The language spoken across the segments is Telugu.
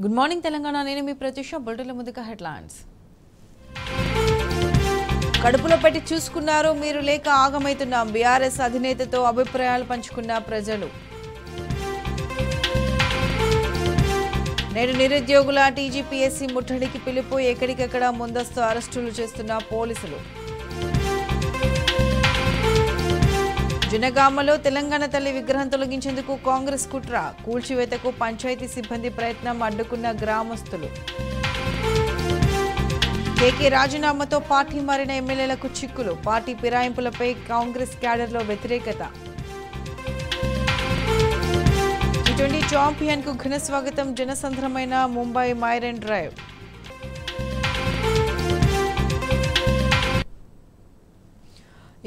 Good morning Telangana. నేను మీ ప్రత్యూష. బులెటిన్ల ముందుగా హెడ్లైన్స్. కడుపులో పెట్టి చూసుకున్నారు మీరు లేక ఆగమైతున్నాం. బీఆర్ఎస్ అధినేతతో అభిప్రాయాలు పంచుకున్న ప్రజలు. నేడు నిరుద్యోగుల టీజీపీఎస్సీ ముట్టడికి పిలుపు. ఎక్కడికెక్కడ ముందస్తు అరెస్టులు చేస్తున్న పోలీసులు. జనగామలో తెలంగాణ తల్లి విగ్రహం తొలగించేందుకు కాంగ్రెస్ కుట్ర. కూల్చివేతకు పంచాయతీ సిబ్బంది ప్రయత్నం అడ్డుకున్న గ్రామస్తులు. కేకే రాజీనామాతో పార్టీ మారిన ఎమ్మెల్యేలకు చిక్కులు. పార్టీ ఫిరాయింపులపై కాంగ్రెస్ క్యాడర్లో వ్యతిరేకత. టీ20 ఛాంపియన్ కు ఘన స్వాగతం. జనసంద్రమైన ముంబై మైరన్ డ్రైవ్.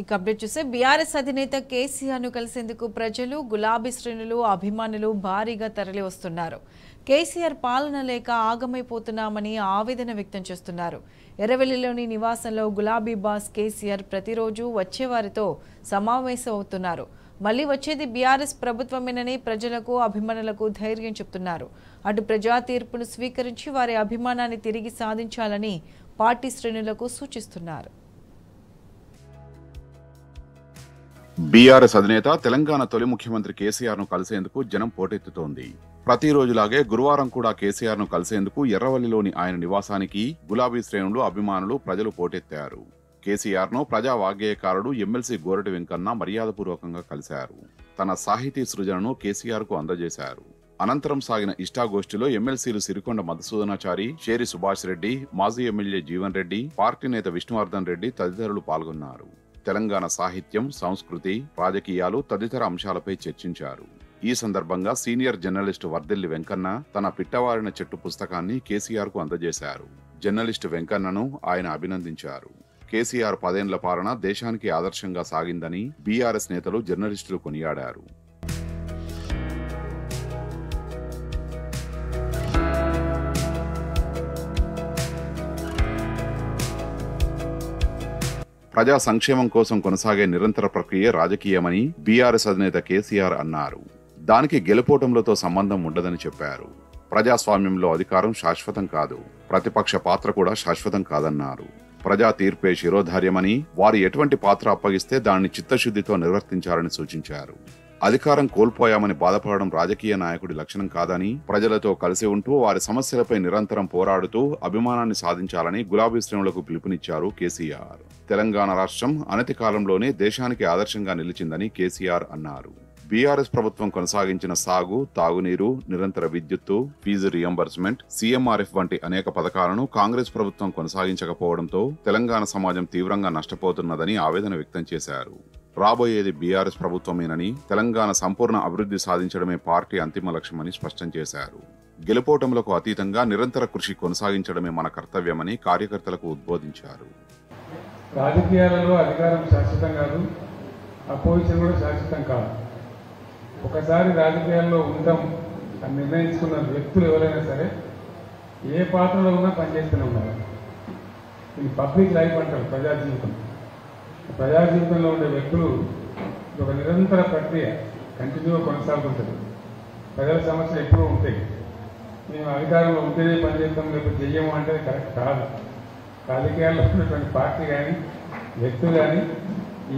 ఇక అప్డేట్ చూస్తే బీఆర్ఎస్ అధినేత కేసీఆర్ ను కలిసేందుకు ప్రజలు, గులాబీ శ్రేణులు, అభిమానులు భారీగా తరలి వస్తున్నారు. కేసీఆర్ పాలన లేక ఆగమైపోతున్నామని ఆవేదన వ్యక్తం చేస్తున్నారు. ఎర్రవెల్లిలోని నివాసంలో గులాబీ బాస్ కేసీఆర్ ప్రతిరోజు వచ్చేవారితో సమావేశం అవుతున్నారు. మళ్లీ వచ్చేది బీఆర్ఎస్ ప్రభుత్వమేనని ప్రజలకు, అభిమానులకు ధైర్యం చెప్తున్నారు. అటు ప్రజా తీర్పును స్వీకరించి వారి అభిమానాన్ని తిరిగి సాధించాలని పార్టీ శ్రేణులకు సూచిస్తున్నారు. బీఆర్ఎస్ అధినేత తెలంగాణ తొలి ముఖ్యమంత్రి కేసీఆర్ ను కలిసేందుకు జనం పోటెత్తుతోంది. ప్రతిరోజులాగే గురువారం కూడా కేసీఆర్ ను కలిసేందుకు ఎర్రవల్లిలోని ఆయన నివాసానికి గులాబీ శ్రేణులు, అభిమానులు, ప్రజలు పోటెత్తారు. కేసీఆర్ ను ప్రజా వాగ్గేయకారుడు ఎమ్మెల్సీ గోరటి వెంకన్న మర్యాదపూర్వకంగా కలిశారు. తన సాహితీ సృజనను కేసీఆర్ కు అందజేశారు. అనంతరం సాగిన ఇష్టాగోష్ఠిలో ఎమ్మెల్సీలు సిరికొండ మధుసూదనాచారి, షేరి సుభాష్ రెడ్డి, మాజీ ఎమ్మెల్యే జీవన్ రెడ్డి, పార్టీ నేత విష్ణువర్ధన్ రెడ్డి తదితరులు పాల్గొన్నారు. తెలంగాణ సాహిత్యం, సంస్కృతి, రాజకీయాలు తదితర అంశాలపై చర్చించారు. ఈ సందర్భంగా సీనియర్ జర్నలిస్టు వర్దెల్లి వెంకన్న తన పిట్టవారిన చెట్టు పుస్తకాన్ని కేసీఆర్ కు అందజేశారు. జర్నలిస్టు వెంకన్నను ఆయన అభినందించారు. కేసీఆర్ 10 ఏళ్ల పాలన దేశానికి ఆదర్శంగా సాగిందని బీఆర్ఎస్ నేతలు, జర్నలిస్టులు కొనియాడారు. ప్రజా సంక్షేమం కోసం కొనసాగే నిరంతర ప్రక్రియ రాజకీయమని బీఆర్ఎస్ అధినేత కేసీఆర్ అన్నారు. దానికి గెలుపోటములతో సంబంధం ఉండదని చెప్పారు. ప్రజాస్వామ్యంలో అధికారం శాశ్వతం కాదు, ప్రతిపక్ష పాత్ర కూడా శాశ్వతం కాదన్నారు. ప్రజా తీర్పే శిరోధార్యమని, వారు ఎటువంటి పాత్ర అప్పగిస్తే దాన్ని చిత్తశుద్ధితో నిర్వర్తించాలని సూచించారు. అధికారం కోల్పోయామని బాధపడడం రాజకీయ నాయకుడి లక్షణం కాదని, ప్రజలతో కలిసి ఉంటూ వారి సమస్యలపై నిరంతరం పోరాడుతూ అభిమానాన్ని సాధించాలని గులాబీ శ్రేణులకు పిలుపునిచ్చారు కేసీఆర్. తెలంగాణ రాష్ట్రం అనతి కాలంలోనే దేశానికి ఆదర్శంగా నిలిచిందని కేసీఆర్ అన్నారు. బీఆర్ఎస్ ప్రభుత్వం కొనసాగించిన సాగు, తాగునీరు, నిరంతర విద్యుత్తు, ఫీజు రియంబర్స్మెంట్, సీఎంఆర్ఎఫ్ వంటి అనేక పథకాలను కాంగ్రెస్ ప్రభుత్వం కొనసాగించకపోవడంతో తెలంగాణ సమాజం తీవ్రంగా నష్టపోతున్నదని ఆవేదన వ్యక్తం చేశారు. రాబోయేది బీఆర్ఎస్ ప్రభుత్వమేనని, తెలంగాణ సంపూర్ణ అభివృద్ధి సాధించడమే పార్టీ అంతిమ లక్ష్యమని స్పష్టం చేశారు. గెలుపోటములకు అతీతంగా నిరంతర కృషి కొనసాగించడమే మన కర్తవ్యమని కార్యకర్తలకు ఉద్బోధించారు. రాజకీయాలలో అధికారం శాశ్వతం కాదు, అపోజిషన్ కూడా శాశ్వతం కాదు. ఒకసారి రాజకీయాల్లో ఉంటాం అని నిర్ణయించుకున్న వ్యక్తులు ఎవరైనా సరే ఏ పాత్రలో ఉన్నా పనిచేస్తూనే ఉండాలి. ఇది పబ్లిక్ లైఫ్ అంటారు, ప్రజా జీవితం. ప్రజా జీవితంలో ఉండే వ్యక్తులు ఒక నిరంతర ప్రక్రియ కంటిన్యూగా కొనసాగుతుంటుంది. ప్రజల సమస్యలు ఎప్పుడూ ఉంటాయి. మేము అధికారంలో ఉంటేనే పనిచేస్తాం, లేకపోతే చెయ్యము అంటే కరెక్ట్ కాదు. రాజకీయాల్లో ఉన్నటువంటి పార్టీ కానీ, వ్యక్తులు కానీ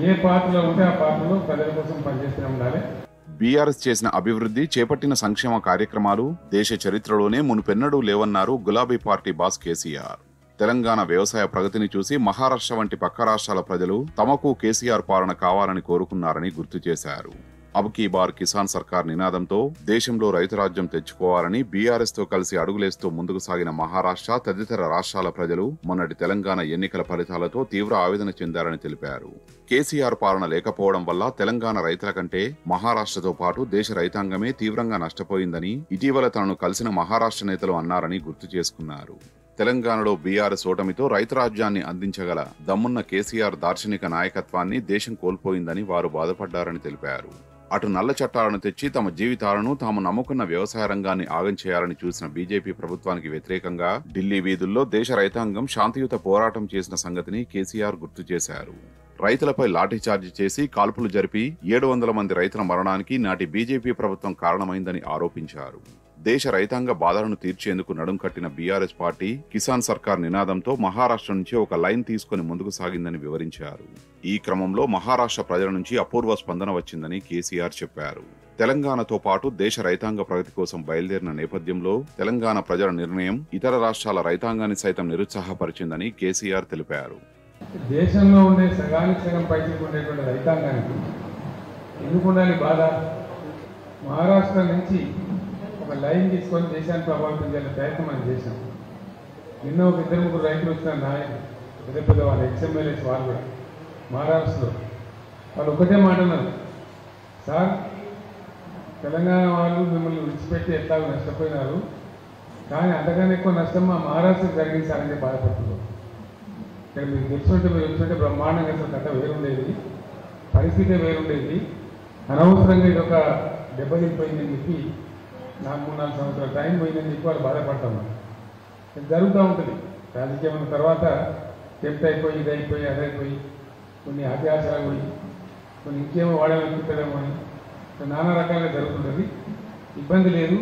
ఏ పాత్రలో ఉంటే ఆ పాత్రలో ప్రజల కోసం పనిచేస్తూనే ఉండాలి. బీఆర్ఎస్ చేసిన అభివృద్ధి, చేపట్టిన సంక్షేమ కార్యక్రమాలు దేశ చరిత్రలోనే మునుపెన్నడూ లేవన్నారు గులాబీ పార్టీ బాస్ కేసీఆర్. తెలంగాణ వ్యవసాయ ప్రగతిని చూసి మహారాష్ట్ర వంటి పక్క రాష్ట్రాల ప్రజలు తమకు కేసీఆర్ పాలన కావాలని కోరుకున్నారని గుర్తు చేశారు. అబ్ కీ బార్ కిసాన్ సర్కార్ నినాదంతో దేశంలో రైతు రాజ్యం తెచ్చుకోవాలని బీఆర్ఎస్ తో కలిసి అడుగులేస్తూ ముందుకు సాగిన మహారాష్ట్ర తదితర రాష్ట్రాల ప్రజలు మొన్నటి తెలంగాణ ఎన్నికల ఫలితాలతో తీవ్ర ఆవేదన చెందారని తెలిపారు. కేసీఆర్ పాలన లేకపోవడం వల్ల తెలంగాణ రైతుల కంటే మహారాష్ట్రతో పాటు దేశ రైతాంగమే తీవ్రంగా నష్టపోయిందని ఇటీవల తనను కలిసిన మహారాష్ట్ర నేతలు అన్నారని గుర్తు చేసుకున్నారు. తెలంగాణలో బీఆర్ఎస్ ఓటమితో రైతు రాజ్యాన్ని అందించగల దమ్మున్న కేసీఆర్ దార్శనిక నాయకత్వాన్ని దేశం కోల్పోయిందని వారు బాధపడ్డారని తెలిపారు. అటు నల్ల చట్టాలను తెచ్చి తమ జీవితాలను, తాము నమ్ముకున్న వ్యవసాయ రంగాన్ని ఆగం చేయాలని చూసిన బీజేపీ ప్రభుత్వానికి వ్యతిరేకంగా ఢిల్లీ వీధుల్లో దేశ రైతాంగం శాంతియుత పోరాటం చేసిన సంగతిని కేసీఆర్ గుర్తు చేశారు. రైతులపై లాఠీచార్జి చేసి కాల్పులు జరిపి 700 మంది రైతుల మరణానికి నాటి బీజేపీ ప్రభుత్వం కారణమైందని ఆరోపించారు. దేశ రైతాంగ బాధలను తీర్చేందుకు నడుం కట్టిన బీఆర్ఎస్ పార్టీ కిసాన్ సర్కార్ నినాదంతో మహారాష్ట్ర నుంచి ఒక లైన్ తీసుకుని ముందుకు సాగిందని వివరించారు. ఈ క్రమంలో మహారాష్ట్ర ప్రజల నుంచి అపూర్వ స్పందన వచ్చిందని కేసీఆర్ చెప్పారు. తెలంగాణతో పాటు దేశ రైతాంగ ప్రగతి కోసం బయలుదేరిన నేపథ్యంలో తెలంగాణ ప్రజల నిర్ణయం ఇతర రాష్ట్రాల రైతాంగాన్ని సైతం నిరుత్సాహపరిచిందని కేసీఆర్ తెలిపారు. దేశంలో ఉండే సగానికి సగం పైకి ఉండేటువంటి రైతాంగానికి ఎందుకు ఉండాలి బాధ? మహారాష్ట్ర నుంచి ఒక లైన్ తీసుకొని దేశాన్ని ప్రభావితం చేయాలని ప్రయత్నం మనం చేశాం. నిన్న ఒక 2-3 రైతులు వచ్చిన నాయకులు పెద్ద పెద్ద వాళ్ళు ఎక్స్ఎమ్మెల్యేస్ వాళ్ళు కూడా మహారాష్ట్రలో వాళ్ళు ఒకటే మాట అన్నారు, సార్ తెలంగాణ వాళ్ళు మిమ్మల్ని విడిచిపెట్టి ఎట్లాగో నష్టపోయినారు, కానీ అంతకన్నా ఎక్కువ నష్టం మా మహారాష్ట్రకు జరిగింది సార్ అంటే బాధపడుతున్నారు. ఇక్కడ మీరు తెలుసుకుంటే మీరు వచ్చుంటే బ్రహ్మాండంగా అసలు కథ వేరుండేది, పరిస్థితే వేరుండేది. అనవసరంగా ఇది ఒక దెబ్బతిపోయిందని చెప్పి 4-3-4 సంవత్సరాల టైం పోయిందని చెప్పి వాళ్ళు బాధపడతాం. ఇది జరుగుతూ ఉంటుంది. రాజకీయం తర్వాత టెంప్ట్ అయిపోయి ఇదైపోయి అదైపోయి కొన్ని అత్యాచారాలు పోయి కొన్ని ఇంకేమో వాడేమనుకుంటారేమో అని నానా రకాలుగా జరుగుతుంటుంది. ఇబ్బంది లేదు.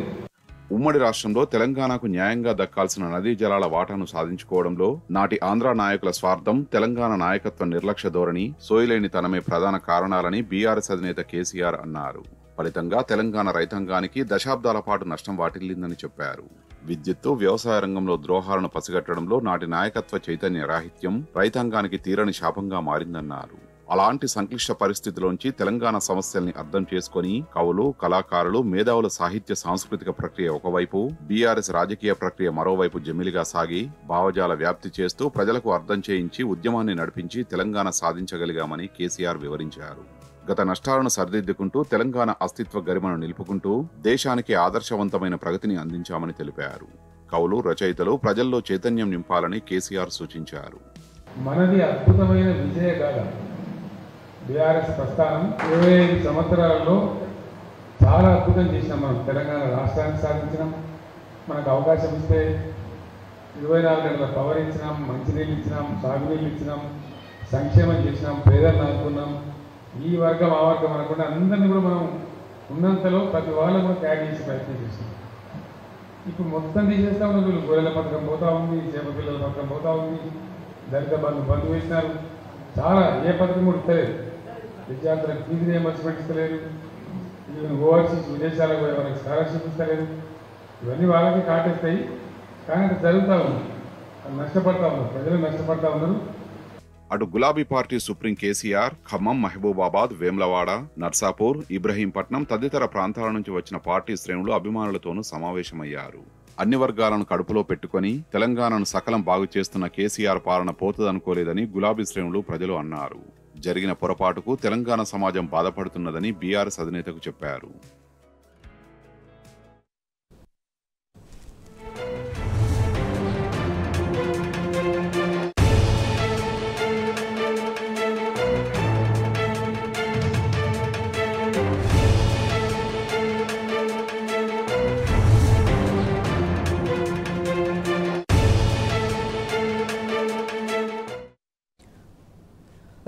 ఉమ్మడి రాష్ట్రంలో తెలంగాణకు న్యాయంగా దక్కాల్సిన నదీ జలాల వాటాను సాధించుకోవడంలో నాటి ఆంధ్ర నాయకుల స్వార్థం, తెలంగాణ నాయకత్వ నిర్లక్ష్య ధోరణి, సోయలేని తనమే ప్రధాన కారణాలని బీఆర్ఎస్ అధినేత కేసీఆర్ అన్నారు. ఫలితంగా తెలంగాణ రైతాంగానికి దశాబ్దాల పాటు నష్టం వాటిల్లిందని చెప్పారు. విద్యుత్తు, వ్యవసాయ రంగంలో ద్రోహాలను పసిగట్టడంలో నాటి నాయకత్వ చైతన్య రాహిత్యం రైతాంగానికి తీరని శాపంగా మారిందన్నారు. అలాంటి సంక్లిష్ట పరిస్థితిలోంచి తెలంగాణ సమస్యల్ని అర్థం చేసుకుని కవులు, కళాకారులు, మేధావుల సాహిత్య సాంస్కృతిక ప్రక్రియ ఒకవైపు, బీఆర్ఎస్ రాజకీయ ప్రక్రియ మరోవైపు జమిలిగా సాగి భావజాల వ్యాప్తి చేస్తూ ప్రజలకు అర్థం చేయించి ఉద్యమాన్ని నడిపించి తెలంగాణ సాధించగలిగామని కేసీఆర్ వివరించారు. గత నష్టాలను సరిదిద్దుకుంటూ తెలంగాణ అస్తిత్వ గరిమను నిలుపుకుంటూ దేశానికి ఆదర్శవంతమైన ప్రగతిని అందించామని తెలిపారు. కవులు, రచయితలు ప్రజల్లో చైతన్యం నింపాలని కేసీఆర్ సూచించారు. మనది అద్భుతమైన విజయగాథ. బీఆర్ఎస్ ప్రస్థానం 25 సంవత్సరాలలో చాలా అద్భుతం చేసినాం. మనం తెలంగాణ రాష్ట్రాన్ని సాధించినాం. మనకు అవకాశం ఇస్తే 24 గంటల పవర్ ఇచ్చినాం, మంచినీళ్ళు ఇచ్చినాం, సాగునీళ్ళు ఇచ్చినాం, సంక్షేమం చేసినాం, పేదలను ఆదుకున్నాం. ఈ వర్గం ఆ వర్గం అనకుండా అందరినీ కూడా మనం ఉన్నంతలో ప్రతి వాళ్ళు కూడా క్యారీ చేసి ప్రయత్నం చేసినాం. ఇప్పుడు మొత్తం తీసేస్తా ఉన్న వీళ్ళు గొర్రెల పథకం పోతా ఉంది, చేప పిల్లల పథకం పోతా ఉంది, దళిత బంధు వేసినారు. చాలా ఏ పథకం కూడా ఇస్తలేదు. విద్యార్థులకు ఫీజు రియంబర్స్మెంట్ ఇస్తలేదు. ఈవెన్ ఓవర్సీస్ విదేశాలకు పోయే వాళ్ళకి స్కాలర్షిప్ ఇస్తలేదు. ఇవన్నీ వాళ్ళకి కాటేస్తాయి. కానీ అది జరుగుతూ ఉంది. అది నష్టపడతా ఉన్నారు, ప్రజలు నష్టపడతా ఉన్నారు. అటు గులాబీ పార్టీ సుప్రీం కేసీఆర్ ఖమ్మం, మహబూబాబాద్, వేములవాడ, నర్సాపూర్, ఇబ్రహీంపట్నం తదితర ప్రాంతాల నుంచి వచ్చిన పార్టీ శ్రేణులు అభిమానులతోనూ సమావేశమయ్యారు. అన్ని వర్గాలను కడుపులో పెట్టుకుని తెలంగాణను సకలం బాగు చేస్తున్న కేసీఆర్ పాలన పోతదనుకోలేదని గులాబీ శ్రేణులు ప్రజలు అన్నారు. జరిగిన పొరపాటుకు తెలంగాణ సమాజం బాధపడుతున్నదని బీఆర్ఎస్ అధినేతకు చెప్పారు.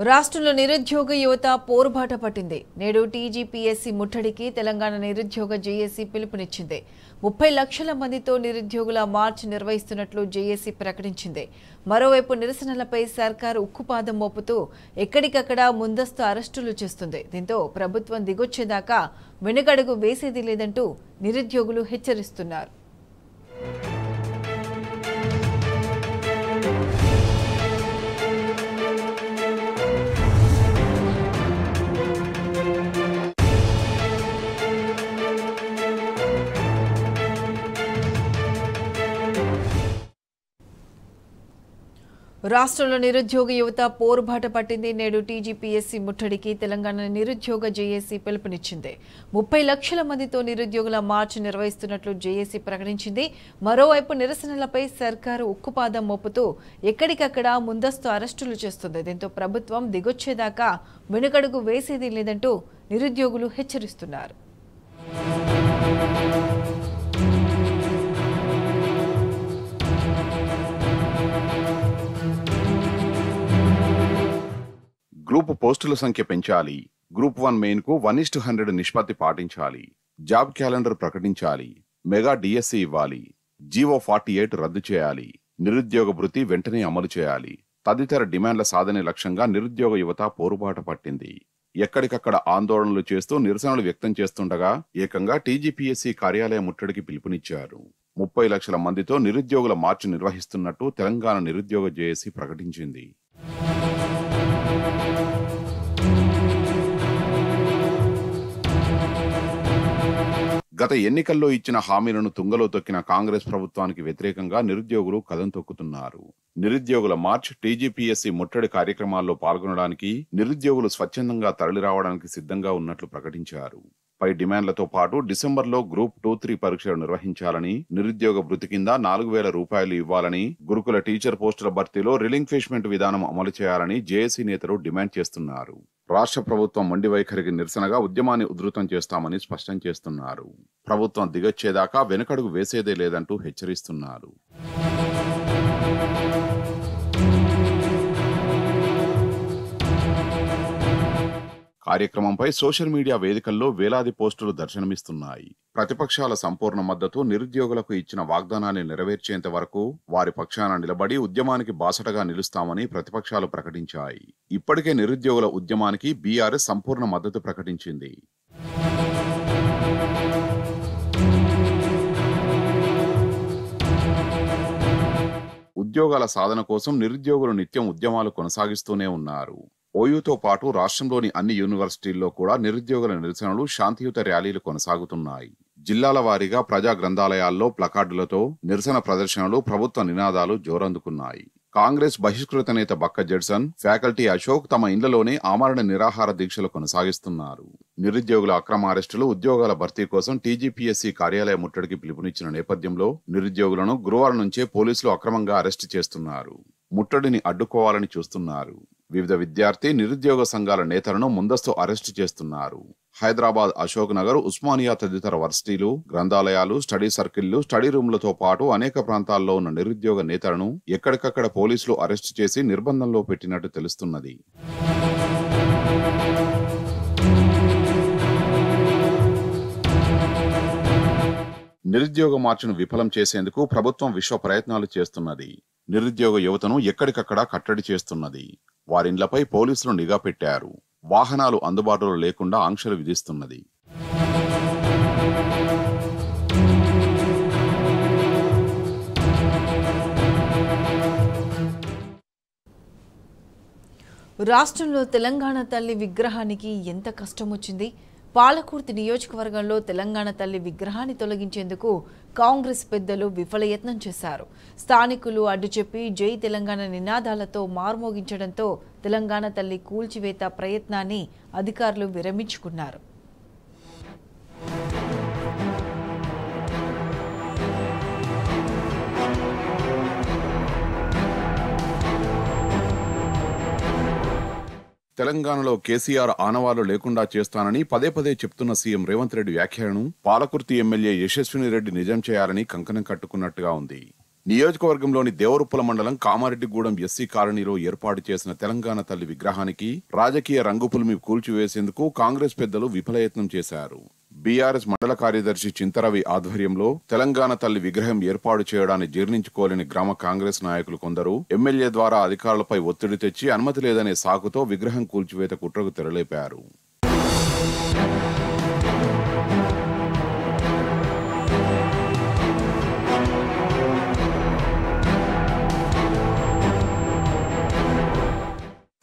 రాష్ట్రంలో నిరుద్యోగ యువత పోరుబాట పట్టింది. నేడు టీజీపీఎస్సీ ముట్టడికి తెలంగాణ నిరుద్యోగ జేఏసీ పిలుపునిచ్చింది. 30 లక్షల మందితో నిరుద్యోగుల మార్చ్ నిర్వహిస్తున్నట్లు జేఏసీ ప్రకటించింది. మరోవైపు నిరసనలపై సర్కారు ఉక్కుపాదం మోపుతూ ఎక్కడికక్కడ ముందస్తు అరెస్టులు చేస్తుంది. దీంతో ప్రభుత్వం దిగొచ్చేదాకా వెనుకడుగు వేసేది లేదంటూ నిరుద్యోగులు హెచ్చరిస్తున్నారు. రాష్ట్రంలో నిరుద్యోగ యువత పోరుబాట పట్టింది. నేడు టీజీపీఎస్సీ ముట్టడికి తెలంగాణ నిరుద్యోగ జేఏసీ పిలుపునిచ్చింది. 30 లక్షల మందితో నిరుద్యోగుల మార్చ్ నిర్వహిస్తున్నట్లు జేఏసీ ప్రకటించింది. మరోవైపు నిరసనలపై సర్కారు ఉక్కుపాదం మోపుతూ ఎక్కడికక్కడ ముందస్తు అరెస్టులు చేస్తుంది. దీంతో ప్రభుత్వం దిగొచ్చేదాకా వెనుకడుగు వేసేది లేదంటూ నిరుద్యోగులు హెచ్చరిస్తున్నారు. గ్రూప్ పోస్టుల సంఖ్య పెంచాలి. గ్రూప్ 1 మెయిన్ కు 1:100 నిష్పత్తి పాటించాలి. జాబ్ క్యాలెండర్ ప్రకటించాలి. మెగా డిఎస్సి ఇవ్వాలి, జీవో 48 రద్దు చేయాలి, నిరుద్యోగ భృతి వెంటనే అమలు చేయాలి తదితర డిమాండ్ల సాధనే లక్ష్యంగా నిరుద్యోగ యువత పోరుబాట పట్టింది. ఎక్కడికక్కడ ఆందోళనలు చేస్తూ నిరసనలు వ్యక్తం చేస్తుండగా ఏకంగా టీజీపీఎస్సీ కార్యాలయం ముట్టడికి పిలుపునిచ్చారు. 30 లక్షల మందితో నిరుద్యోగుల మార్చి నిర్వహిస్తున్నట్టు తెలంగాణ నిరుద్యోగ జేఏసీ ప్రకటించింది. గత ఎన్నికల్లో ఇచ్చిన హామీలను తుంగలో తొక్కిన కాంగ్రెస్ ప్రభుత్వానికి వ్యతిరేకంగా నిరుద్యోగులు కదం తొక్కుతున్నారు. నిరుద్యోగుల మార్చ్, టీజీపీఎస్సీ ముట్టడి కార్యక్రమాల్లో పాల్గొనడానికి నిరుద్యోగులు స్వచ్ఛందంగా తరలిరావడానికి సిద్ధంగా ఉన్నట్లు ప్రకటించారు. పై డిమాండ్లతో పాటు డిసెంబర్లో గ్రూప్ 2-3 పరీక్షలు నిర్వహించాలని, నిరుద్యోగ భృతి కింద 4,000 రూపాయలు ఇవ్వాలని, గురుకుల టీచర్ పోస్టుల భర్తీలో రిలింక్విష్మెంట్ విధానం అమలు చేయాలని జేఏసీ నేతలు డిమాండ్ చేస్తున్నారు. రాష్ట్ర ప్రభుత్వం మొండి వైఖరికి నిరసనగా ఉద్యమాన్ని ఉధృతం చేస్తామని స్పష్టం చేస్తున్నారు. ప్రభుత్వం దిగొచ్చేదాకా వెనుకడుగు వేసేదే లేదంటూ హెచ్చరిస్తున్నారు. కార్యక్రమంపై సోషల్ మీడియా వేదికల్లో వేలాది పోస్టులు దర్శనమిస్తున్నాయి. ప్రతిపక్షాల సంపూర్ణ మద్దతు, నిరుద్యోగులకు ఇచ్చిన వాగ్దానాన్ని నెరవేర్చేంత వరకు వారి పక్షాన నిలబడి ఉద్యమానికి బాసటగా నిలుస్తామని ప్రతిపక్షాలు ప్రకటించాయి. ఇప్పటికే నిరుద్యోగుల ఉద్యమానికి బీఆర్ఎస్ సంపూర్ణ మద్దతు ప్రకటించింది. ఉద్యోగాల సాధన కోసం నిరుద్యోగులు నిత్యం ఉద్యమాలు కొనసాగిస్తూనే ఉన్నారు. ఓయూతో పాటు రాష్ట్రంలోని అన్ని యూనివర్సిటీల్లో కూడా నిరుద్యోగుల నిరసనలు, శాంతియుత ర్యాలీలు కొనసాగుతున్నాయి. జిల్లాల వారీగా ప్రజా గ్రంథాలయాల్లో ప్లకార్డులతో నిరసన ప్రదర్శనలు, ప్రభుత్వ నినాదాలు జోరందుకున్నాయి. కాంగ్రెస్ బహిష్కృత నేత బక్క జడ్సన్, ఫ్యాకల్టీ అశోక్ తమ ఇండ్లలోనే ఆమరణ నిరాహార దీక్షలు కొనసాగిస్తున్నారు. నిరుద్యోగుల అక్రమ అరెస్టులు, ఉద్యోగాల భర్తీ కోసం టీజీపీఎస్సీ కార్యాలయ ముట్టడికి పిలుపునిచ్చిన నేపథ్యంలో నిరుద్యోగులను గురువారం నుంచే పోలీసులు అక్రమంగా అరెస్టు చేస్తున్నారు. ముట్టడిని అడ్డుకోవాలని చూస్తున్నారు. వివిధ విద్యార్థి, నిరుద్యోగ సంఘాల నేతలను ముందస్తు అరెస్టు చేస్తున్నారు. హైదరాబాద్, అశోక్ నగర్, ఉస్మానియా తదితర వర్సిటీలు, గ్రంథాలయాలు, స్టడీ సర్కిళ్లు, స్టడీ రూమ్లతో పాటు అనేక ప్రాంతాల్లో ఉన్న నిరుద్యోగ నేతలను ఎక్కడికక్కడ పోలీసులు అరెస్టు చేసి నిర్బంధంలో పెట్టినట్టు తెలుస్తున్నది. నిరుద్యోగ మార్చును విఫలం చేసేందుకు ప్రభుత్వం విశ్వ ప్రయత్నాలు చేస్తున్నది. నిరుద్యోగ యువతను ఎక్కడికక్కడ కట్టడి చేస్తున్నది. వారిండ్లపై పోలీసులు నిఘా పెట్టారు. వాహనాలు అందుబాటులో లేకుండా ఆంక్షలు విధిస్తున్నది. రాష్ట్రంలో తెలంగాణ తల్లి విగ్రహానికి ఎంత కష్టం వచ్చింది? పాలకుర్తి నియోజకవర్గంలో తెలంగాణ తల్లి విగ్రహాన్ని తొలగించేందుకు కాంగ్రెస్ పెద్దలు విఫలయత్నం చేశారు. స్థానికులు అడ్డుచెప్పి జై తెలంగాణ నినాదాలతో మార్మోగించడంతో తెలంగాణ తల్లి కూల్చివేత ప్రయత్నాన్ని అధికారులు విరమించుకున్నారు. తెలంగాణలో కేసీఆర్ ఆనవాళ్లు లేకుండా చేస్తానని పదే పదే చెప్తున్న సీఎం రేవంత్ రెడ్డి వ్యాఖ్యలను పాలకుర్తి ఎమ్మెల్యే యశస్విని రెడ్డి నిజం చేయాలని కంకణం కట్టుకున్నట్టుగా ఉంది. నియోజకవర్గంలోని దేవరుప్పల మండలం కామారెడ్డిగూడెం ఎస్సీ కాలనీలో ఏర్పాటు చేసిన తెలంగాణ తల్లి విగ్రహానికి రాజకీయ రంగుపులిమి కూల్చివేసేందుకు కాంగ్రెస్ పెద్దలు విఫలయత్నం చేశారు. బీఆర్ఎస్ మండల కార్యదర్శి చింతరవి ఆధ్వర్యంలో తెలంగాణ తల్లి విగ్రహం ఏర్పాటు చేయడాన్ని జీర్ణించుకోలేని గ్రామ కాంగ్రెస్ నాయకులు కొందరు ఎమ్మెల్యే ద్వారా అధికారులపై ఒత్తిడి తెచ్చి అనుమతి లేదనే సాకుతో విగ్రహం కూల్చివేత కుట్రకు తెరలేపారు.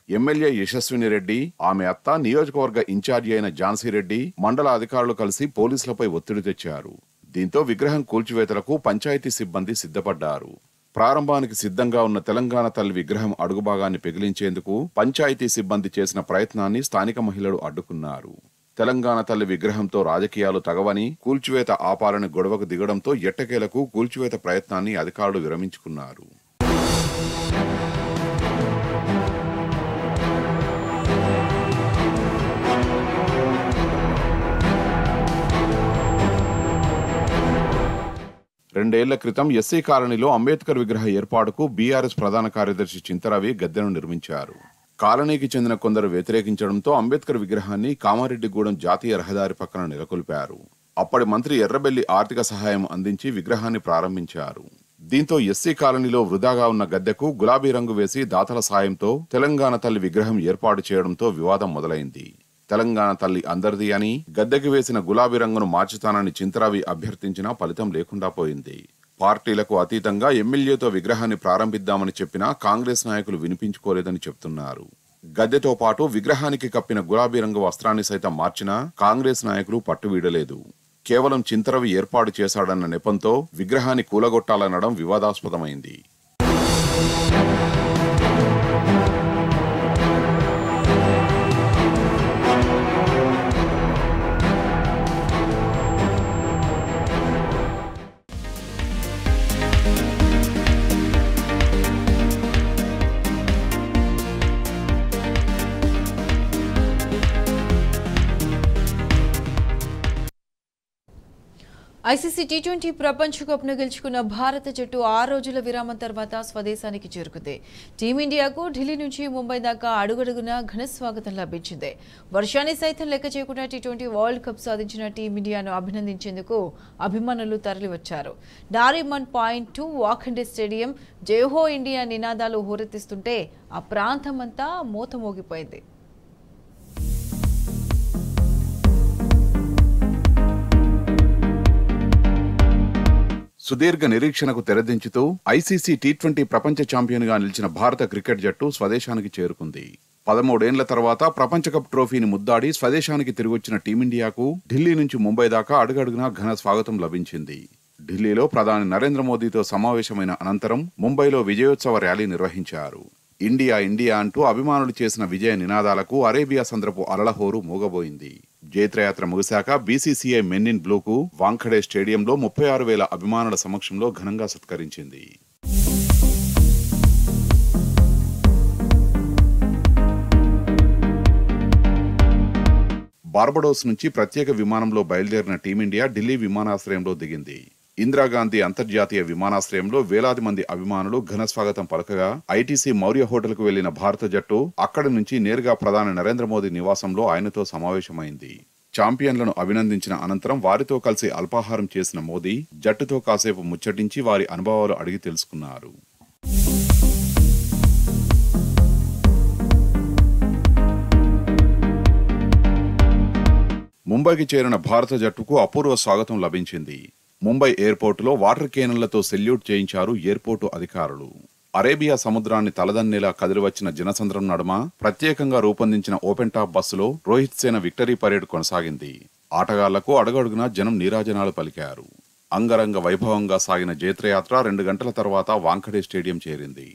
ఎమ్మెల్యే యశస్విని రెడ్డి, ఆమె అత్త, నియోజకవర్గ ఇన్ఛార్జి అయిన ఝాన్సీ రెడ్డి, మండల అధికారులు కలిసి పోలీసులపై ఒత్తిడి తెచ్చారు. దీంతో విగ్రహం కూల్చివేతలకు పంచాయతీ సిబ్బంది సిద్ధపడ్డారు. ప్రారంభానికి సిద్ధంగా ఉన్న తెలంగాణ తల్లి విగ్రహం అడుగుభాగాన్ని పెగిలించేందుకు పంచాయతీ సిబ్బంది చేసిన ప్రయత్నాన్ని స్థానిక మహిళలు అడ్డుకున్నారు. తెలంగాణ తల్లి విగ్రహంతో రాజకీయాలు తగవని, కూల్చివేత ఆపాలని గొడవకు దిగడంతో ఎట్టకేలకు కూల్చివేత ప్రయత్నాన్ని అధికారులు విరమించుకున్నారు. రెండేళ్ల క్రితం ఎస్సీ కాలనీలో అంబేద్కర్ విగ్రహ ఏర్పాటుకు బీఆర్ఎస్ ప్రధాన కార్యదర్శి చింతరవి గద్దెను నిర్మించారు. కాలనీకి చెందిన కొందరు వ్యతిరేకించడంతో అంబేద్కర్ విగ్రహాన్ని కామారెడ్డిగూడెం జాతీయ రహదారి పక్కన నెలకొల్పారు. అప్పటి మంత్రి ఎర్రబెల్లి ఆర్థిక సహాయం అందించి విగ్రహాన్ని ప్రారంభించారు. దీంతో ఎస్సీ కాలనీలో వృధాగా ఉన్న గద్దెకు గులాబీ రంగు వేసి దాతల సాయంతో తెలంగాణ తల్లి విగ్రహం ఏర్పాటు చేయడంతో వివాదం మొదలైంది. తెలంగాణ తల్లి అందరిది అని గద్దెకి వేసిన గులాబీ రంగును మార్చుతానని చింతరావి అభ్యర్థించినా ఫలితం లేకుండా పోయింది. పార్టీలకు అతీతంగా ఎమ్మెల్యేతో విగ్రహాన్ని ప్రారంభిద్దామని చెప్పినా కాంగ్రెస్ నాయకులు వినిపించుకోలేదని చెప్తున్నారు. గద్దెతో పాటు విగ్రహానికి కప్పిన గులాబీ రంగు వస్త్రాన్ని సైతం మార్చినా కాంగ్రెస్ నాయకులు పట్టువీడలేదు. కేవలం చింతరవి ఏర్పాటు చేశాడన్న నెపంతో విగ్రహాన్ని కూలగొట్టాలనడం వివాదాస్పదమైంది. ఐసీసీ టీ20 ప్రపంచ కప్ను గెలుచుకున్న భారత జట్టు 6 రోజుల విరామం తర్వాత స్వదేశానికి చేరుకుంది. టీమిండియాకు ఢిల్లీ నుంచి ముంబై దాకా అడుగడుగునా ఘన స్వాగతం లభించింది. వర్షాన్ని సైతం లెక్క చేయకుండా టీ20 వరల్డ్ కప్ సాధించిన టీమిండియాను అభినందించేందుకు అభిమానులు తరలివచ్చారు. నారిమన్ పాయింట్ 2 వాఖండే స్టేడియం జైహో ఇండియా నినాదాలు హోరెత్తిస్తుంటే ఆ ప్రాంతమంతా మోతమోగిపోయింది. సుదీర్ఘ నిరీక్షణకు తెరదించుతూ ఐసీసీ టీ20 ప్రపంచ ఛాంపియన్ గా నిలిచిన భారత క్రికెట్ జట్టు స్వదేశానికి చేరుకుంది. 13 ఏళ్ల తర్వాత ప్రపంచ కప్ ట్రోఫీని ముద్దాడి స్వదేశానికి తిరిగొచ్చిన టీమిండియాకు ఢిల్లీ నుంచి ముంబై దాకా అడుగడుగునా ఘన స్వాగతం లభించింది. ఢిల్లీలో ప్రధాని నరేంద్ర మోదీతో సమావేశమైన అనంతరం ముంబైలో విజయోత్సవ ర్యాలీ నిర్వహించారు. ఇండియా ఇండియా అంటూ అభిమానులు చేసిన విజయ నినాదాలకు అరేబియా సంద్రపు అలలహోరు మూగబోయింది. జైత్రయాత్ర ముగిశాక బీసీసీఐ మెన్ ఇన్ బ్లూకు వాంఖడే స్టేడియంలో 36,000 అభిమానుల సమక్షంలో ఘనంగా సత్కరించింది. బార్బడోస్ నుంచి ప్రత్యేక విమానంలో బయలుదేరిన టీమిండియా ఢిల్లీ విమానాశ్రయంలో దిగింది. ఇందిరాగాంధీ అంతర్జాతీయ విమానాశ్రయంలో వేలాది మంది అభిమానులు ఘన స్వాగతం పలకగా ఐటీసీ మౌర్య హోటల్కు వెళ్లిన భారత జట్టు అక్కడి నుంచి నేరుగా ప్రధాని నరేంద్ర మోదీ నివాసంలో ఆయనతో సమావేశమైంది. ఛాంపియన్లను అభినందించిన అనంతరం వారితో కలిసి అల్పాహారం చేసిన మోదీ జట్టుతో కాసేపు ముచ్చటించి వారి అనుభవాలు అడిగి తెలుసుకున్నారు. ముంబైకి చేరిన భారత జట్టుకు అపూర్వ స్వాగతం లభించింది. ముంబై ఎయిర్పోర్టులో వాటర్ కేనన్లతో సెల్యూట్ చేయించారు ఎయిర్పోర్టు అధికారులు. అరేబియా సముద్రాన్ని తలదన్నేలా కదిలివచ్చిన జనసంద్రం నడుమ ప్రత్యేకంగా రూపొందించిన ఓపెన్ టాప్ బస్సులో రోహిత్ సేన విక్టరీ పరేడ్ కొనసాగింది. ఆటగాళ్లకు అడుగడుగునా జనం నీరాజనాలు పలికారు. అంగరంగ వైభవంగా సాగిన జైత్రయాత్ర 2 గంటల తర్వాత వాంఖడే స్టేడియం చేరింది.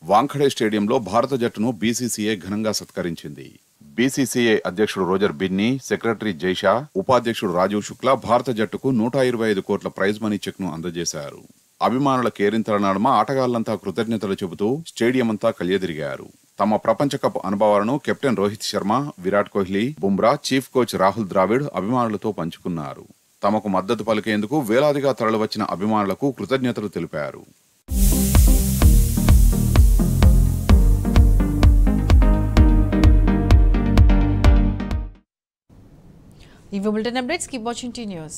వాంఖడే స్టేడియంలో భారత జట్టును బీసీసీఐ ఘనంగా సత్కరించింది. బీసీసీఐ అధ్యక్షుడు రోజర్ బిన్నీ, సెక్రటరీ జైషా, ఉపాధ్యక్షుడు రాజీవ్ శుక్లా భారత జట్టుకు 125 కోట్ల ప్రైజ్ మనీ చెక్ ను అందజేశారు. అభిమానుల కేరింతల నడుమ ఆటగాళ్లంతా కృతజ్ఞతలు చెబుతూ స్టేడియం అంతా కలియదిరిగారు. తమ ప్రపంచ కప్ అనుభవాలను captain Rohit Sharma, Virat Kohli, Bumrah, chief coach Rahul Dravid అభిమానులతో పంచుకున్నారు. తమకు మద్దతు పలికేందుకు వేలాదిగా తరలివచ్చిన అభిమానులకు కృతజ్ఞతలు తెలిపారు. If you build an updates, keep watching T News.